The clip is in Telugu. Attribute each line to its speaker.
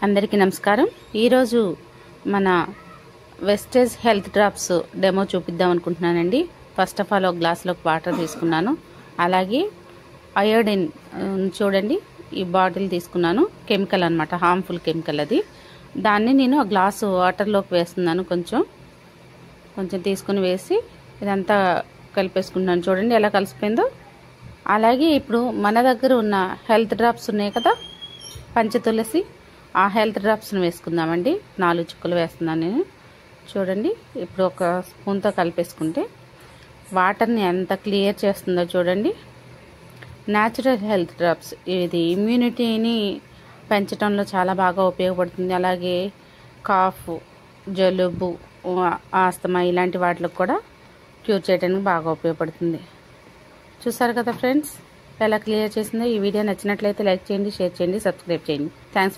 Speaker 1: అందరికీ నమస్కారం। ఈరోజు మన వెస్టేజ్ హెల్త్ డ్రాప్స్ డెమో చూపిద్దాం అనుకుంటున్నానండి। ఫస్ట్ ఆఫ్ ఆల్ ఒక గ్లాస్లోకి వాటర్ తీసుకున్నాను, అలాగే అయోడిన్ చూడండి ఈ బాటిల్ తీసుకున్నాను, కెమికల్ అన్నమాట, హార్మ్ఫుల్ కెమికల్ అది। దాన్ని నేను ఆ గ్లాసు వాటర్లోకి వేస్తున్నాను, కొంచెం తీసుకుని వేసి ఇదంతా కలిపేసుకుంటున్నాను। చూడండి ఎలా కలిసిపోయిందో। అలాగే ఇప్పుడు మన దగ్గర ఉన్న హెల్త్ డ్రాప్స్ ఉన్నాయి కదా, పంచతులసి, ఆ హెల్త్ డ్రాప్స్ని వేసుకుందామండి। 4 చుక్కలు వేస్తున్నాను నేను। చూడండి ఇప్పుడు ఒక స్పూన్తో కలిపేసుకుంటే వాటర్ని ఎంత క్లియర్ చేస్తుందో చూడండి। న్యాచురల్ హెల్త్ డ్రాప్స్ ఇది ఇమ్యూనిటీని పెంచడంలో చాలా బాగా ఉపయోగపడుతుంది। అలాగే కాఫ్, జలుబు, ఆస్తమా ఇలాంటి వాటికి కూడా క్యూర్ చేయడానికి బాగా ఉపయోగపడుతుంది। చూసారు కదా ఫ్రెండ్స్ ఎలా క్లియర్ చేసిందో। ఈ వీడియో నచ్చినట్లయితే లైక్ చేయండి, షేర్ చేయండి, సబ్స్క్రైబ్ చేయండి। థ్యాంక్స్।